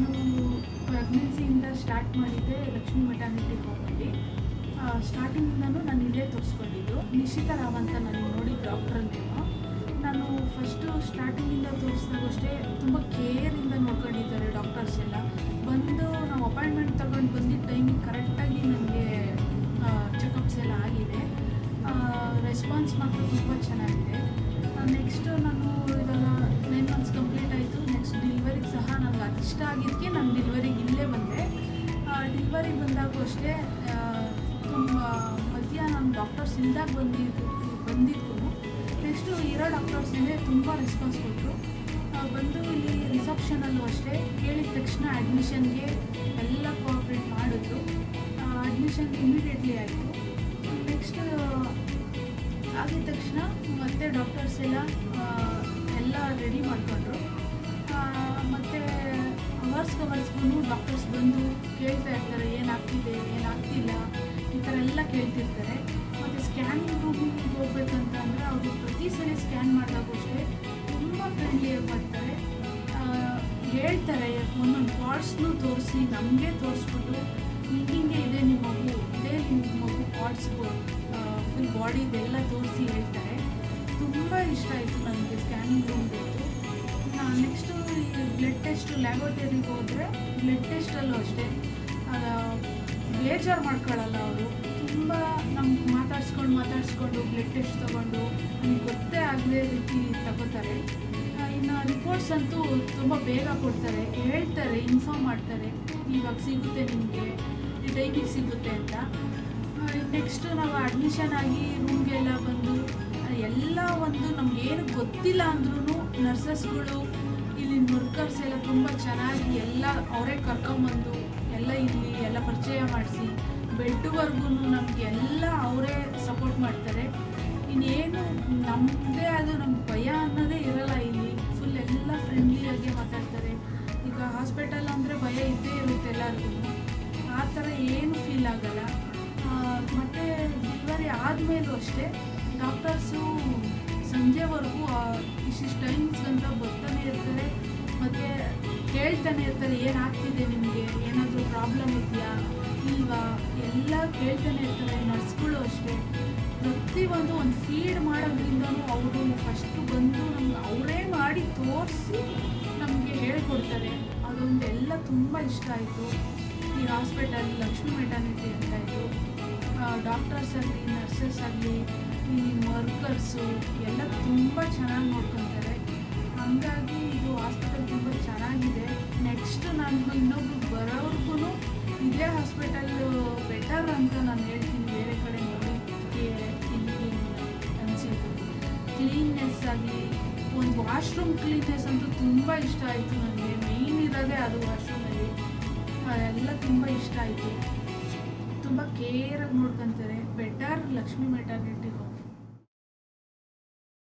ನಾನು ಪ್ರೆಗ್ನೆನ್ಸಿಯಿಂದ ಸ್ಟಾರ್ಟ್ ಮಾಡಿದ್ದೆ ಲಕ್ಷ್ಮೀ ಮೆಟರ್ನಿಟಿ ಹೋಮಲ್ಲಿ. ಸ್ಟಾರ್ಟಿಂಗಿಂದನೂ ನಾನು ಇಲ್ಲೇ ತೋರಿಸ್ಕೊಂಡಿದ್ದು. ನಿಶಿತಾ ರಾವ್ ಅಂತ ನನಗೆ ನೋಡಿದ ಡಾಕ್ಟ್ರನ್ನೇನೋ. ನಾನು ಫಸ್ಟು ಸ್ಟಾರ್ಟಿಂಗಿಂದ ತೋರಿಸಿದಾಗ ಅಷ್ಟೇ ತುಂಬ ಕೇರಿಂದ ನೋಡ್ಕೊಂಡಿದ್ದಾರೆ ಡಾಕ್ಟರ್ಸ್ ಎಲ್ಲ. ಬಂದು ನಾವು ಅಪಾಯಿಂಟ್ಮೆಂಟ್ ತೊಗೊಂಡು ಬಂದಿದ್ದ ಟೈಮಿಗೆ ಕರೆಕ್ಟಾಗಿ ನನಗೆ ಚೆಕಪ್ಸ್ ಎಲ್ಲ ಆಗಿದೆ. ರೆಸ್ಪಾನ್ಸ್ ಮಾತ್ರ ತುಂಬ ಚೆನ್ನಾಗಿದೆ. ನೆಕ್ಸ್ಟು ನಾನು ಇವಾಗ 9 ಮಂತ್ಸ್ ಕಂಪ್ಲೀಟ್ ಆಯಿತು. ನೆಕ್ಸ್ಟ್ ಡಿಲ್ವರಿಗೆ ಸಹ ನನಗೆ ಅದು ಇಷ್ಟ ಆಗಿದ್ದಕ್ಕೆ ನಾನು ಡಿಲ್ವರಿಗೆ ಇಲ್ಲೇ ಬಂದೆ. ಡಿಲ್ವರಿಗೆ ಬಂದಾಗೂ ಅಷ್ಟೇ ತುಂಬ ಮಧ್ಯಾಹ್ನ ನಮ್ಮ ಡಾಕ್ಟರ್ಸ್ ಇಲ್ದಾಗ ಬಂದಿದ್ದು ನೆಕ್ಸ್ಟು ಇರೋ ಡಾಕ್ಟರ್ಸೇ ತುಂಬ ರೆಸ್ಪಾನ್ಸ್ ಕೊಟ್ಟರು. ಬಂದು ಇಲ್ಲಿ ರಿಸೆಪ್ಷನಲ್ಲೂ ಅಷ್ಟೇ ಕೇಳಿದ ತಕ್ಷಣ ಅಡ್ಮಿಷನ್ಗೆ ಎಲ್ಲ ಕೋಆಪ್ರೇಟ್ ಮಾಡಿದ್ರು. ಅಡ್ಮಿಷನ್ ಇಮಿಡಿಯೇಟ್ಲಿ ಆಯಿತು. ನೆಕ್ಸ್ಟ್ ಆಗಿದ ತಕ್ಷಣ ಮತ್ತೆ ಡಾಕ್ಟರ್ಸ್ ಎಲ್ಲ ರೆಡಿ ಮಾಡಿಕೊಂಡ್ರು. ಮತ್ತು ಅವರ್ಸ್ಗೂ ಡಾಕ್ಟರ್ಸ್ ಬಂದು ಕೇಳ್ತಾ ಇರ್ತಾರೆ, ಏನಾಗ್ತಿದೆ ಏನಾಗ್ತಿಲ್ಲ ಈ ಥರ ಎಲ್ಲ ಕೇಳ್ತಿರ್ತಾರೆ. ಮತ್ತು ಸ್ಕ್ಯಾನಿಂಗ್ ರೂಮಿಗೆ ಹೋಗ್ಬೇಕಂತ ಅಂದರೆ ಅವರು ಪ್ರತಿ ಸರಿ ಸ್ಕ್ಯಾನ್ ಮಾಡಿದಾಗ ಅಷ್ಟೇ ತುಂಬ ಫ್ರೆಂಡ್ಲಿಯಾಗಿ ಮಾಡ್ತಾರೆ. ಹೇಳ್ತಾರೆ ಒಂದೊಂದು ಪಾರ್ಟ್ಸ್ನೂ ತೋರಿಸಿ ನಮಗೆ ತೋರಿಸ್ಬಿಟ್ಟು ಹಿಂಗೆ ಇದೆ ನಿಮ್ಮ ಮಗು, ಇದೇ ನಿಮ್ಮ ಮಗು ಪಾರ್ಟ್ಸ್ಗೂ ಫುಲ್ ಬಾಡಿದೆಲ್ಲ ತೋರಿಸಿ ಹೇಳ್ತಾರೆ. ತುಂಬ ಇಷ್ಟ ಆಯಿತು ನನಗೆ ಸ್ಕ್ಯಾನಿಂಗ್ ರೂಮ್ ಬಂತು. ನೆಕ್ಸ್ಟು ಈ ಬ್ಲಡ್ ಟೆಸ್ಟು ಲ್ಯಾಬೋರೇಟರಿಗೆ ಹೋದರೆ ಬ್ಲಡ್ ಟೆಸ್ಟಲ್ಲೂ ಅಷ್ಟೇ ಬೇಜಾರು ಮಾಡ್ಕೊಳ್ಳಲ್ಲ ಅವರು. ತುಂಬ ನಮ್ಗೆ ಮಾತಾಡಿಸ್ಕೊಂಡು ಬ್ಲಡ್ ಟೆಸ್ಟ್ ತೊಗೊಂಡು ನಮ್ಗೆ ಗೊತ್ತೇ ಆಗದೇ ರೀತಿ ತಗೋತಾರೆ. ಇನ್ನು ರಿಪೋರ್ಟ್ಸ್ ಅಂತೂ ತುಂಬ ಬೇಗ ಕೊಡ್ತಾರೆ, ಹೇಳ್ತಾರೆ, ಇನ್ಫಾರ್ಮ್ ಮಾಡ್ತಾರೆ ಇವಾಗ ಸಿಗುತ್ತೆ ನಿಮಗೆ, ಈ ಟೈಮಿಗೆ ಸಿಗುತ್ತೆ ಅಂತ. ನೆಕ್ಸ್ಟು ನಾವು ಅಡ್ಮಿಷನ್ ಆಗಿ ರೂಮ್ಗೆಲ್ಲ ಬಂದು ಎಲ್ಲ ಒಂದು ನಮಗೇನು ಗೊತ್ತಿಲ್ಲ ಅಂದ್ರೂ ನರ್ಸಸ್ಗಳು ಇಲ್ಲಿನ ವರ್ಕರ್ಸ್ ಎಲ್ಲ ತುಂಬ ಚೆನ್ನಾಗಿ ಎಲ್ಲ ಅವರೇ ಕರ್ಕೊಂಬಂದು ಎಲ್ಲ ಇಲ್ಲಿ ಎಲ್ಲ ಪರಿಚಯ ಮಾಡಿಸಿ ಬೆಡ್ವರೆಗೂ ನಮಗೆ ಎಲ್ಲ ಅವರೇ ಸಪೋರ್ಟ್ ಮಾಡ್ತಾರೆ. ಇನ್ನೇನು ನಮ್ಮದೇ ಅದು ನಮ್ಗೆ ಭಯ ಅನ್ನೋದೇ ಇರೋಲ್ಲ. ಇಲ್ಲಿ ಫುಲ್ ಎಲ್ಲ ಫ್ರೆಂಡ್ಲಿಯಾಗಿ ಮಾತಾಡ್ತಾರೆ. ಈಗ ಹಾಸ್ಪಿಟಲ್ ಅಂದರೆ ಭಯ ಇದ್ದೇ ಇರುತ್ತೆ ಎಲ್ಲರಿಗೂ, ಆ ಥರ ಏನು ಫೀಲ್ ಆಗಲ್ಲ. ಮತ್ತು ಡೆಲಿವರಿ ಆದಮೇಲೂ ಅಷ್ಟೇ ಡಾಕ್ಟರ್ಸು ಸಂಜೆವರೆಗೂ ಇಷ್ಟಿಷ್ಟು ಟೈಮ್ಸ್ಗಂತ ಬರ್ತಾನೆ ಇರ್ತಾರೆ. ಮತ್ತು ಕೇಳ್ತಾನೆ ಇರ್ತಾರೆ, ಏನಾಗ್ತಿದೆ ನಿಮಗೆ, ಏನಾದರೂ ಪ್ರಾಬ್ಲಮ್ ಇದೆಯಾ ಇಲ್ವಾ ಎಲ್ಲ ಕೇಳ್ತಾನೆ ಇರ್ತಾರೆ. ನರ್ಸ್ಗಳು ಅಷ್ಟೇ ಪ್ರತಿಯೊಂದು ಒಂದು ಫೀಡ್ ಮಾಡೋದ್ರಿಂದನೂ ಅವರು ಫಸ್ಟು ಬಂದು ನಮ್ಗೆ ಅವರೇ ಮಾಡಿ ತೋರಿಸಿ ನಮಗೆ ಹೇಳ್ಕೊಡ್ತಾರೆ. ಅದೊಂದು ಎಲ್ಲ ತುಂಬ ಇಷ್ಟ ಆಯಿತು. ಈ ಹಾಸ್ಪಿಟಲ್ ಲಕ್ಷ್ಮೀ ಮೆಟರ್ನಿಟಿ ಅಂತ ಇತ್ತು. ಡಾಕ್ಟರ್ಸ್ ಆಗಲಿ ನರ್ಸಸ್ ಆಗಲಿ ಈ ವರ್ಕರ್ಸು ಎಲ್ಲ ತುಂಬ ಚೆನ್ನಾಗಿ ನೋಡ್ಕೊತಾರೆ. ಹಾಗಾಗಿ ಇದು ಹಾಸ್ಪಿಟಲ್ ತುಂಬ ಚೆನ್ನಾಗಿದೆ. ನೆಕ್ಸ್ಟ್ ನಾನು ಇನ್ನೊಬ್ರು ಬರೋರ್ಗು ಇದೇ ಹಾಸ್ಪಿಟಲ್ಲು ಬೆಟರ್ ಅಂತ ನಾನು ಹೇಳ್ತೀನಿ. ಬೇರೆ ಕಡೆ ನೋಡಿ ಇಲ್ಲಿ ಅನಿಸಿದ್ದು ಕ್ಲೀನ್ನೆಸ್ ಆಗಲಿ ಒಂದು ವಾಶ್ರೂಮ್ ಕ್ಲೀನ್ನೆಸ್ ಅಂತೂ ತುಂಬ ಇಷ್ಟ ಆಯಿತು ನನಗೆ. ಮೇಯ್ನ್ ಇರೋದೇ ಅದು ವಾಶ್ರೂಮಲ್ಲಿ. ಎಲ್ಲ ತುಂಬ ಇಷ್ಟ ಆಯಿತು. ತುಂಬ ಕೇರಾಗಿ ನೋಡ್ಕೊತಾರೆ. Better Lakshmi maternity home.